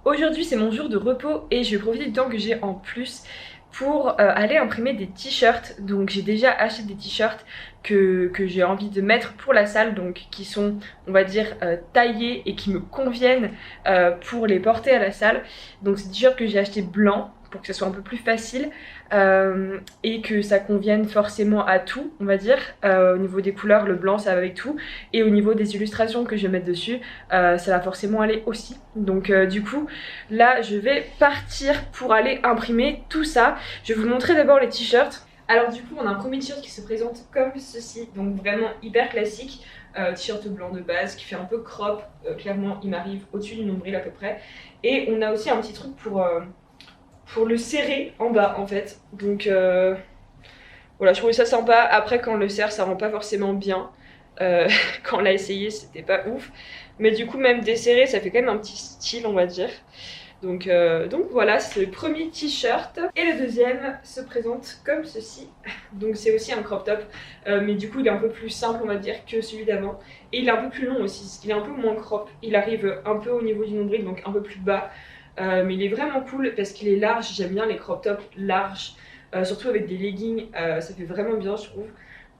Aujourd'hui c'est mon jour de repos et je vais profiter du temps que j'ai en plus pour aller imprimer des t-shirts. Donc j'ai déjà acheté des t-shirts que j'ai envie de mettre pour la salle, donc qui sont on va dire taillés et qui me conviennent pour les porter à la salle. Donc c'est des t-shirts que j'ai acheté blancs pour que ça soit un peu plus facile et que ça convienne forcément à tout, on va dire. Au niveau des couleurs, le blanc ça va avec tout, et au niveau des illustrations que je vais mettre dessus, ça va forcément aller aussi. Donc du coup là je vais partir pour aller imprimer tout ça. Je vais vous montrer d'abord les t-shirts. Alors du coup on a un premier t-shirt qui se présente comme ceci, donc vraiment hyper classique. T-shirt blanc de base qui fait un peu crop, clairement il m'arrive au-dessus du nombril à peu près. Et on a aussi un petit truc pour le serrer en bas en fait. Donc voilà, je trouvais ça sympa. Après quand on le serre ça rend pas forcément bien. Quand on l'a essayé c'était pas ouf. Mais du coup même desserré ça fait quand même un petit style on va dire. Donc voilà, c'est le premier t-shirt. Et le deuxième se présente comme ceci. Donc c'est aussi un crop top, mais du coup il est un peu plus simple on va dire que celui d'avant. Et il est un peu plus long aussi, il est un peu moins crop. Il arrive un peu au niveau du nombril, donc un peu plus bas. Mais il est vraiment cool parce qu'il est large, j'aime bien les crop tops larges. Surtout avec des leggings, ça fait vraiment bien je trouve.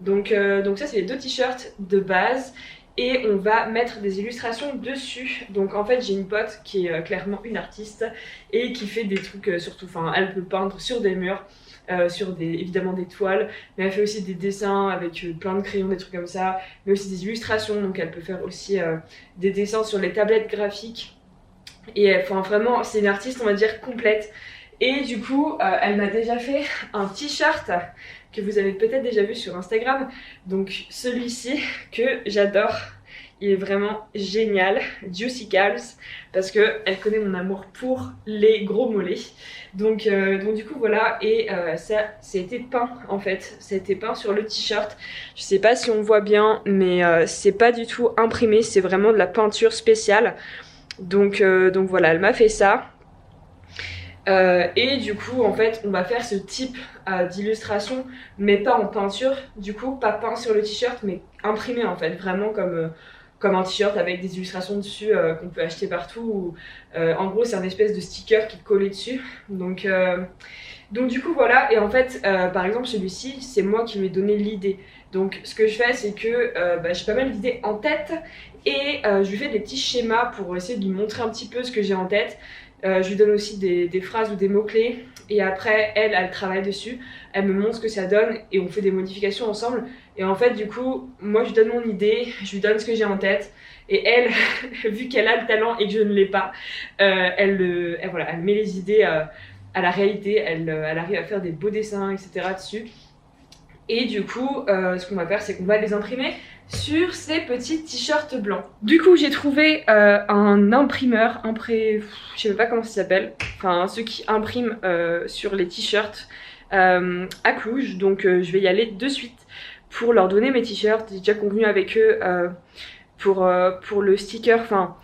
Donc ça c'est les deux t-shirts de base. Et on va mettre des illustrations dessus. Donc en fait j'ai une pote qui est clairement une artiste et qui fait des trucs surtout, enfin elle peut peindre sur des murs, sur évidemment des toiles, mais elle fait aussi des dessins avec plein de crayons, des trucs comme ça, mais aussi des illustrations, donc elle peut faire aussi des dessins sur les tablettes graphiques. Et enfin vraiment c'est une artiste on va dire complète. Et du coup elle m'a déjà fait un t-shirt que vous avez peut-être déjà vu sur Instagram, donc celui-ci que j'adore, il est vraiment génial, Juicy Calves, parce que elle connaît mon amour pour les gros mollets. Donc du coup voilà, et ça a été peint en fait, ça a été peint sur le t-shirt. Je sais pas si on voit bien, mais c'est pas du tout imprimé, c'est vraiment de la peinture spéciale. Donc voilà, elle m'a fait ça. Et du coup en fait on va faire ce type d'illustration mais pas en peinture, du coup pas peint sur le t-shirt mais imprimé en fait, vraiment comme un t-shirt avec des illustrations dessus qu'on peut acheter partout ou, en gros c'est un espèce de sticker qui est collé dessus. Donc du coup voilà, et en fait par exemple celui-ci c'est moi qui lui ai donné l'idée. Donc ce que je fais c'est que j'ai pas mal d'idées en tête et je lui fais des petits schémas pour essayer de lui montrer un petit peu ce que j'ai en tête. Je lui donne aussi des phrases ou des mots-clés et après elle travaille dessus, elle me montre ce que ça donne et on fait des modifications ensemble. Et en fait du coup moi je lui donne mon idée, je lui donne ce que j'ai en tête et elle, vu qu'elle a le talent et que je ne l'ai pas, voilà, elle met les idées à la réalité, elle arrive à faire des beaux dessins etc. dessus. Et du coup, ce qu'on va faire, c'est qu'on va les imprimer sur ces petits t-shirts blancs. Du coup, j'ai trouvé un imprimeur, je sais même pas comment ça s'appelle, enfin ceux qui impriment sur les t-shirts à Cluj. Donc je vais y aller de suite pour leur donner mes t-shirts. J'ai déjà convenu avec eux pour le sticker, enfin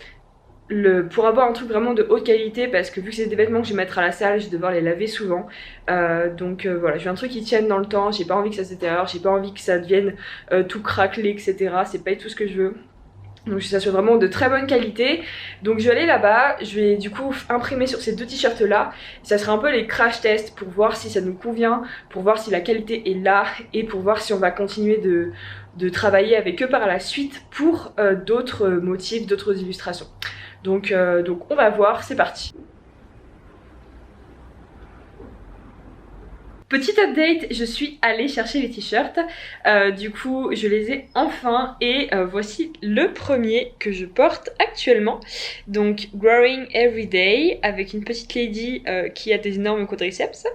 pour avoir un truc vraiment de haute qualité, parce que vu que c'est des vêtements que je vais mettre à la salle, je vais devoir les laver souvent. Voilà, je veux un truc qui tienne dans le temps, j'ai pas envie que ça se détériore, j'ai pas envie que ça devienne tout craquelé, etc. C'est pas du tout ce que je veux. Donc je s'assure vraiment de très bonne qualité. Donc je vais aller là-bas, je vais du coup imprimer sur ces deux t-shirts là. Ça sera un peu les crash tests pour voir si ça nous convient, pour voir si la qualité est là et pour voir si on va continuer de travailler avec eux par la suite pour d'autres motifs, d'autres illustrations. Donc on va voir, c'est parti. Petit update, je suis allée chercher les t-shirts, du coup je les ai enfin et voici le premier que je porte actuellement. Donc Growing Everyday avec une petite lady qui a des énormes quadriceps.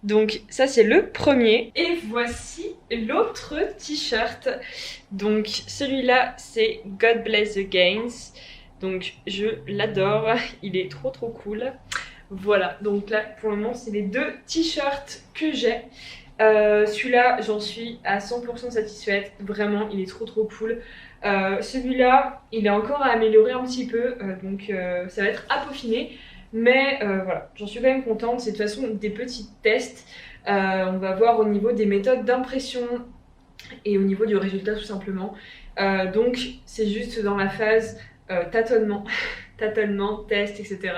Donc ça c'est le premier. Et voici l'autre t-shirt. Donc celui-là c'est God Bless the Gains. Donc je l'adore, il est trop cool. Voilà, donc là pour le moment c'est les deux t-shirts que j'ai. Celui-là j'en suis à 100% satisfaite, vraiment il est trop cool. Celui-là il est encore à améliorer un petit peu, donc ça va être à peaufiner. Mais voilà, j'en suis quand même contente, c'est de toute façon des petits tests. On va voir au niveau des méthodes d'impression et au niveau du résultat tout simplement. Donc c'est juste dans la phase tâtonnement. tâtonnement, test, etc.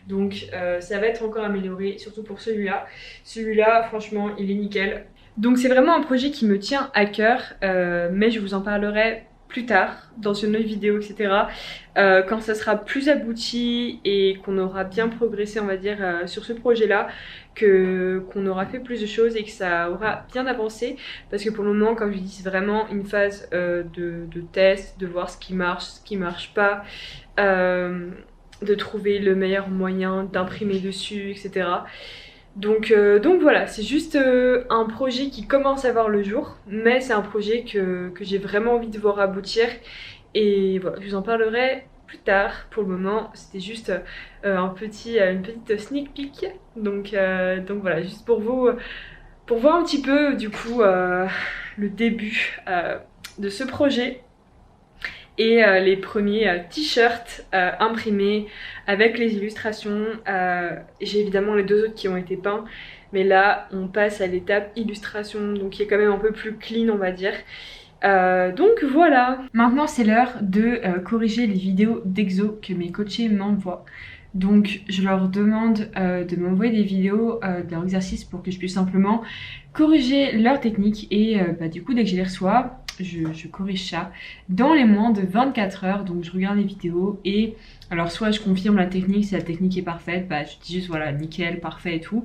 Donc ça va être encore amélioré, surtout pour celui-là. Celui-là, franchement, il est nickel. Donc c'est vraiment un projet qui me tient à cœur, mais je vous en parlerai plus tard dans une autre vidéo, etc. Quand ça sera plus abouti et qu'on aura bien progressé, on va dire, sur ce projet-là, qu'on aura fait plus de choses et que ça aura bien avancé. Parce que pour le moment, comme je dis, c'est vraiment une phase de test, de voir ce qui marche pas, de trouver le meilleur moyen d'imprimer dessus, etc. Donc voilà, c'est juste un projet qui commence à voir le jour, mais c'est un projet que j'ai vraiment envie de voir aboutir. Et voilà, je vous en parlerai plus tard. Pour le moment, c'était juste une petite sneak peek. Donc voilà, juste pour vous, pour voir un petit peu du coup le début de ce projet. Et les premiers t-shirts imprimés avec les illustrations. J'ai évidemment les 2 autres qui ont été peints, mais là on passe à l'étape illustration, donc qui est quand même un peu plus clean, on va dire. Donc voilà. Maintenant c'est l'heure de corriger les vidéos d'exo que mes coachés m'envoient. Donc je leur demande de m'envoyer des vidéos de leurs exercices pour que je puisse simplement corriger leur technique. Et du coup dès que je les reçois, je corrige ça dans les moins de 24 heures. Donc je regarde les vidéos et alors soit je confirme la technique, si la technique est parfaite, je dis juste voilà nickel, parfait et tout.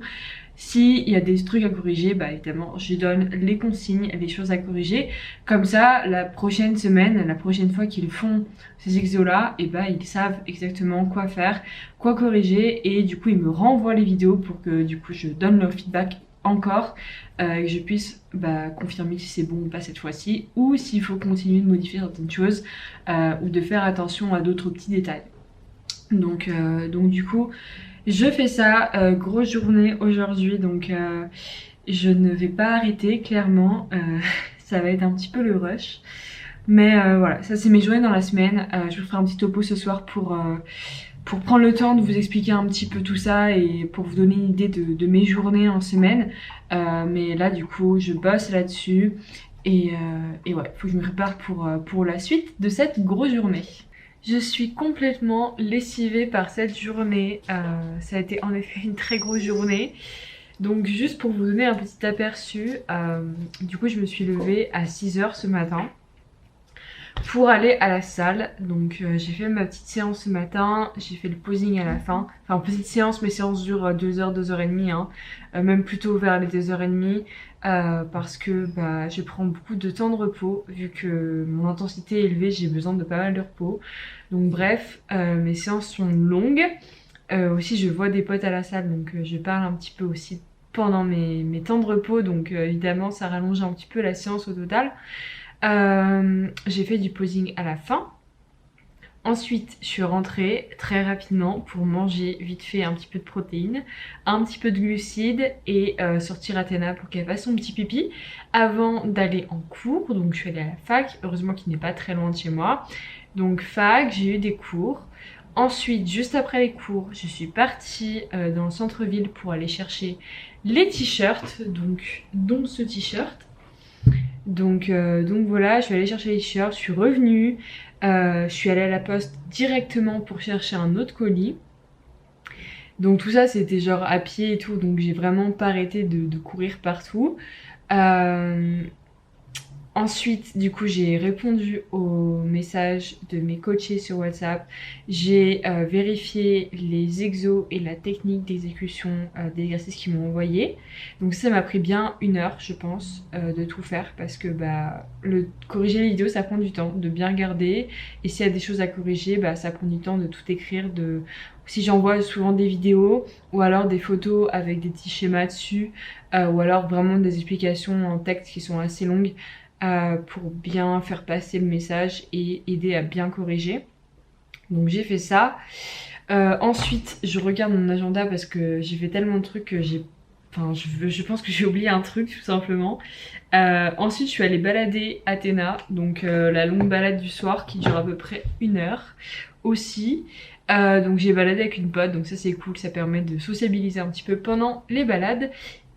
S'il y a des trucs à corriger, évidemment je donne les consignes, les choses à corriger. Comme ça la prochaine semaine, la prochaine fois qu'ils font ces exos là, ils savent exactement quoi faire, quoi corriger, et du coup ils me renvoient les vidéos pour que du coup je donne leur feedback encore, que je puisse confirmer si c'est bon ou pas cette fois-ci, ou s'il faut continuer de modifier certaines choses ou de faire attention à d'autres petits détails. Donc du coup je fais ça, grosse journée aujourd'hui, donc je ne vais pas arrêter clairement, ça va être un petit peu le rush. Mais voilà, ça c'est mes journées dans la semaine. Je vous ferai un petit topo ce soir pour prendre le temps de vous expliquer un petit peu tout ça et pour vous donner une idée de mes journées en semaine. Mais là du coup je bosse là-dessus et ouais, faut que je me prépare pour la suite de cette grosse journée. Je suis complètement lessivée par cette journée, ça a été en effet une très grosse journée. Donc juste pour vous donner un petit aperçu, du coup je me suis levée à 6 h ce matin pour aller à la salle. Donc j'ai fait ma petite séance ce matin, j'ai fait le posing à la fin. Enfin petite séance, mes séances durent 2 h, 2 h 30 hein. Même plutôt vers les 2 h 30 parce que je prends beaucoup de temps de repos. Vu que mon intensité est élevée, j'ai besoin de pas mal de repos. Donc bref, mes séances sont longues. Aussi je vois des potes à la salle, donc je parle un petit peu aussi pendant mes temps de repos. Donc évidemment ça rallonge un petit peu la séance au total. J'ai fait du posing à la fin. Ensuite je suis rentrée très rapidement pour manger vite fait un petit peu de protéines, un petit peu de glucides et sortir Athéna pour qu'elle fasse son petit pipi avant d'aller en cours. Donc je suis allée à la fac, heureusement qu'il n'est pas très loin de chez moi. Donc fac, j'ai eu des cours. Ensuite, juste après les cours, je suis partie dans le centre-ville pour aller chercher les t-shirts, donc dont ce t-shirt. Donc voilà, je suis allée chercher les t-shirts, je suis revenue, je suis allée à la poste directement pour chercher un autre colis. Donc tout ça c'était genre à pied et tout, donc j'ai vraiment pas arrêté de courir partout. Ensuite, du coup, j'ai répondu aux messages de mes coachés sur WhatsApp. J'ai vérifié les exos et la technique d'exécution des exercices qu'ils m'ont envoyé. Donc ça m'a pris bien 1 heure, je pense, de tout faire parce que corriger les vidéos, ça prend du temps, de bien garder. Et s'il y a des choses à corriger, ça prend du temps de tout écrire. Si j'envoie souvent des vidéos ou alors des photos avec des petits schémas dessus ou alors vraiment des explications en texte qui sont assez longues. Pour bien faire passer le message et aider à bien corriger. Donc j'ai fait ça. Ensuite je regarde mon agenda parce que j'ai fait tellement de trucs que je pense que j'ai oublié un truc tout simplement. Ensuite je suis allée balader Athéna, donc la longue balade du soir qui dure à peu près 1 heure aussi. Donc j'ai baladé avec une pote, donc ça c'est cool, ça permet de sociabiliser un petit peu pendant les balades.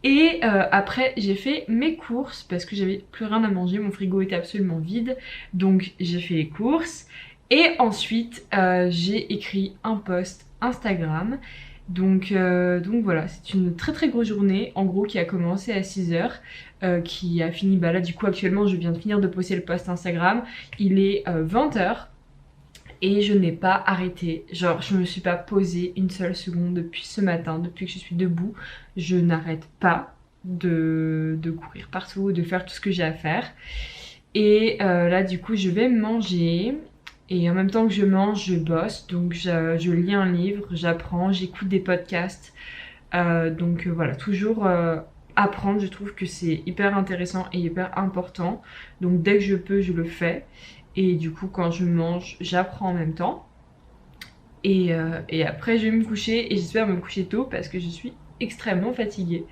Et après j'ai fait mes courses parce que j'avais plus rien à manger, mon frigo était absolument vide. Donc j'ai fait les courses Et ensuite, j'ai écrit un post Instagram. Donc voilà, c'est une très très grosse journée, en gros qui a commencé à 6h, qui a fini, bah là du coup actuellement je viens de finir de poster le post Instagram, il est 20h et je n'ai pas arrêté, genre je me suis pas posée une seule seconde depuis ce matin, depuis que je suis debout, je n'arrête pas de courir partout, de faire tout ce que j'ai à faire. Et là du coup je vais manger. Et en même temps que je mange, je bosse, donc je lis un livre, j'apprends, j'écoute des podcasts. Voilà, toujours apprendre, je trouve que c'est hyper intéressant et hyper important. Donc dès que je peux, je le fais. Et du coup, quand je mange, j'apprends en même temps. Et après, je vais me coucher et j'espère me coucher tôt parce que je suis extrêmement fatiguée.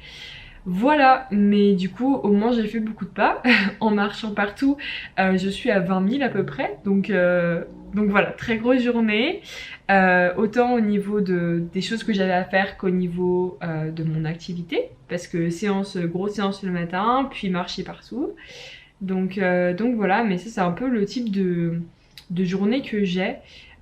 Voilà, mais du coup, au moins j'ai fait beaucoup de pas en marchant partout. Je suis à 20 000 à peu près, donc voilà, très grosse journée. Autant au niveau des choses que j'avais à faire qu'au niveau de mon activité, parce que grosse séance le matin, puis marcher partout. Donc voilà, mais ça c'est un peu le type de journée que j'ai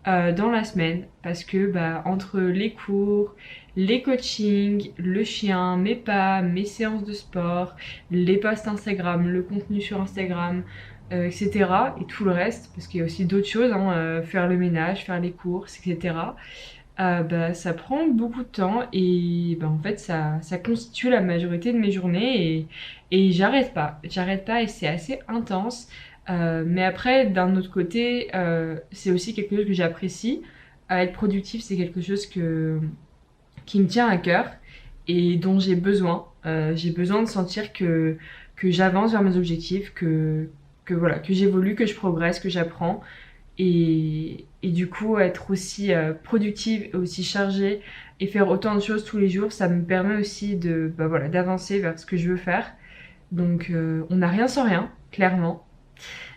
dans la semaine, parce que bah, entre les cours, les coachings, le chien, mes pas, mes séances de sport, les posts Instagram, le contenu sur Instagram, etc. Et tout le reste, parce qu'il y a aussi d'autres choses, hein, faire le ménage, faire les courses, etc. Bah, ça prend beaucoup de temps et bah, en fait ça constitue la majorité de mes journées et j'arrête pas et c'est assez intense. Mais après d'un autre côté c'est aussi quelque chose que j'apprécie. Être productif c'est quelque chose qui me tient à cœur et dont j'ai besoin. J'ai besoin de sentir que j'avance vers mes objectifs, que voilà, que j'évolue, que je progresse, que j'apprends. Et du coup, être aussi productive et aussi chargée et faire autant de choses tous les jours, ça me permet aussi bah voilà, d'avancer vers ce que je veux faire. Donc on n'a rien sans rien, clairement.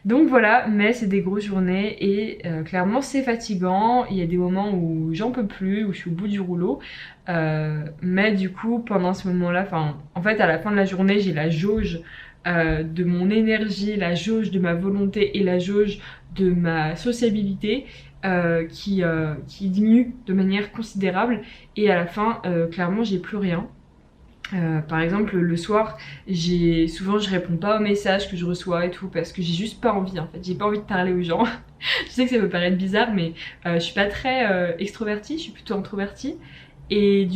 Donc voilà, mais c'est des grosses journées et clairement c'est fatigant. Il y a des moments où j'en peux plus, où je suis au bout du rouleau. Mais du coup, pendant ce moment-là, en fait, à la fin de la journée, j'ai la jauge de mon énergie, la jauge de ma volonté et la jauge de ma sociabilité qui diminue de manière considérable. Et à la fin, clairement, j'ai plus rien. Par exemple, le soir, souvent je réponds pas aux messages que je reçois et tout parce que j'ai juste pas envie en fait. J'ai pas envie de parler aux gens. Je sais que ça peut paraître bizarre, mais je suis pas très extrovertie, je suis plutôt introvertie. Et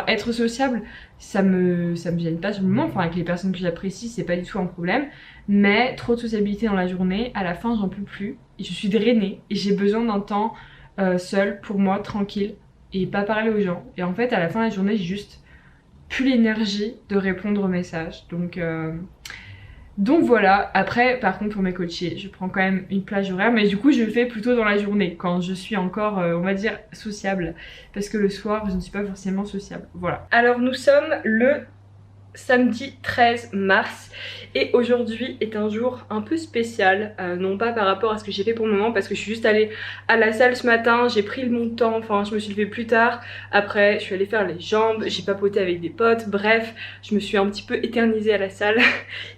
être sociable, ça me gêne pas sur le moment. Enfin, avec les personnes que j'apprécie, c'est pas du tout un problème. Mais trop de sociabilité dans la journée, à la fin, j'en peux plus. Et je suis drainée et j'ai besoin d'un temps seul pour moi, tranquille et pas parler aux gens. Et en fait, à la fin de la journée, j'ai juste plus l'énergie de répondre aux messages. Donc voilà. Après, par contre, pour mes coachés, je prends quand même une plage horaire, mais du coup, je le fais plutôt dans la journée, quand je suis encore, on va dire, sociable. Parce que le soir, je ne suis pas forcément sociable. Voilà. Alors nous sommes le samedi 13 mars et aujourd'hui est un jour un peu spécial, non pas par rapport à ce que j'ai fait pour le moment parce que je suis juste allée à la salle ce matin, j'ai pris mon temps, enfin je me suis levée plus tard, après je suis allée faire les jambes, j'ai papoté avec des potes, bref je me suis un petit peu éternisée à la salle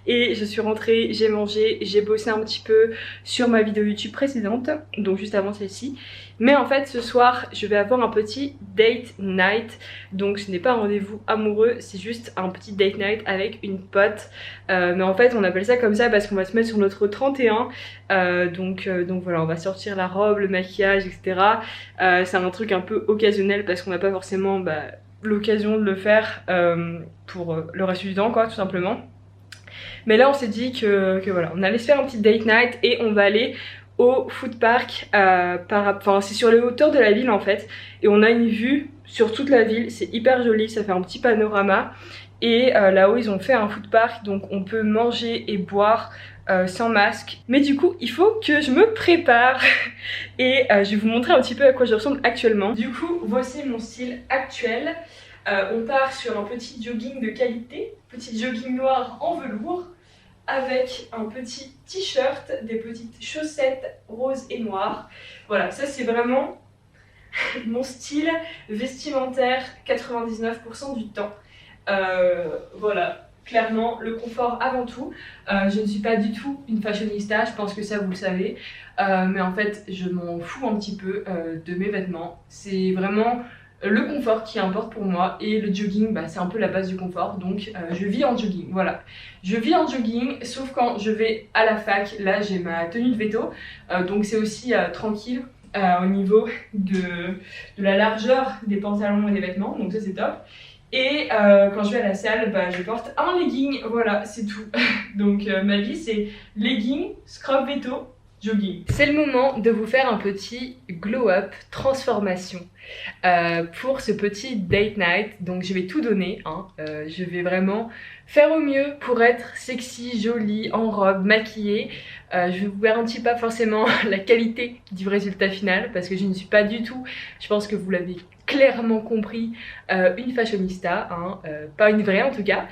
et je suis rentrée, j'ai mangé, j'ai bossé un petit peu sur ma vidéo YouTube précédente, donc juste avant celle-ci. Mais en fait ce soir je vais avoir un petit date night, donc ce n'est pas un rendez-vous amoureux, c'est juste un petit date night avec une pote. Mais en fait on appelle ça comme ça parce qu'on va se mettre sur notre 31. Donc voilà, on va sortir la robe, le maquillage, etc. C'est un truc un peu occasionnel parce qu'on n'a pas forcément l'occasion de le faire pour le reste du temps quoi, tout simplement. Mais là on s'est dit que voilà, on allait se faire un petit date night et on va aller au food park, c'est sur les hauteurs de la ville en fait, et on a une vue sur toute la ville, c'est hyper joli, ça fait un petit panorama, et là-haut ils ont fait un food park, donc on peut manger et boire sans masque. Mais du coup il faut que je me prépare et je vais vous montrer un petit peu à quoi je ressemble actuellement. Du coup voici mon style actuel. On part sur un petit jogging de qualité, petit jogging noir en velours, avec un petit t-shirt, des petites chaussettes roses et noires. Voilà, ça c'est vraiment mon style vestimentaire 99% du temps. Voilà, clairement le confort avant tout. Je ne suis pas du tout une fashionista, je pense que ça vous le savez, mais en fait je m'en fous un petit peu de mes vêtements. C'est vraiment le confort qui importe pour moi, et le jogging c'est un peu la base du confort, donc je vis en jogging, voilà. Je vis en jogging, sauf quand je vais à la fac. Là j'ai ma tenue de veto, donc c'est aussi tranquille au niveau de la largeur des pantalons et des vêtements, donc ça c'est top. Et quand je vais à la salle, je porte un legging, voilà, c'est tout. Donc ma vie c'est legging, scrub veto, jogging. C'est le moment de vous faire un petit glow up transformation pour ce petit date night. Donc je vais tout donner, hein. Je vais vraiment faire au mieux pour être sexy, jolie, en robe, maquillée. Je vous garantis pas forcément la qualité du résultat final parce que je ne suis pas du tout, je pense que vous l'avez clairement compris, une fashionista, hein, pas une vraie en tout cas.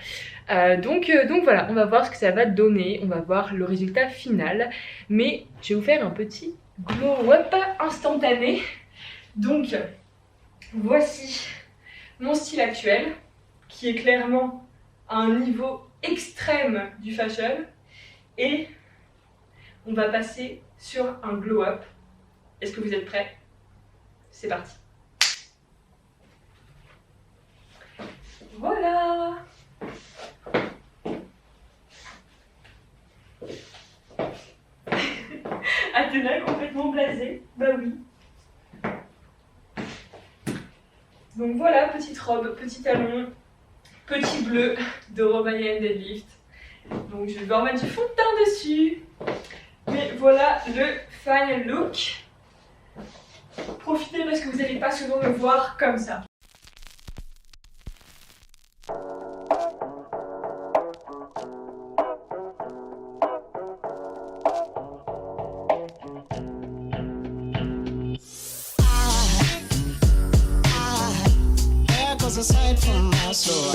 Donc voilà, on va voir ce que ça va donner, on va voir le résultat final, mais je vais vous faire un petit glow up instantané. Donc voici mon style actuel qui est clairement à un niveau extrême du fashion, et on va passer sur un glow up. Est-ce que vous êtes prêts? C'est parti. Voilà. Athéna complètement blasée, bah oui. Donc voilà, petite robe, petit talon, petit bleu de Romania Deadlift. Donc je vais remettre du fond de teint dessus. Mais voilà le final look. Profitez parce que vous n'allez pas souvent me voir comme ça. Aside from my soul.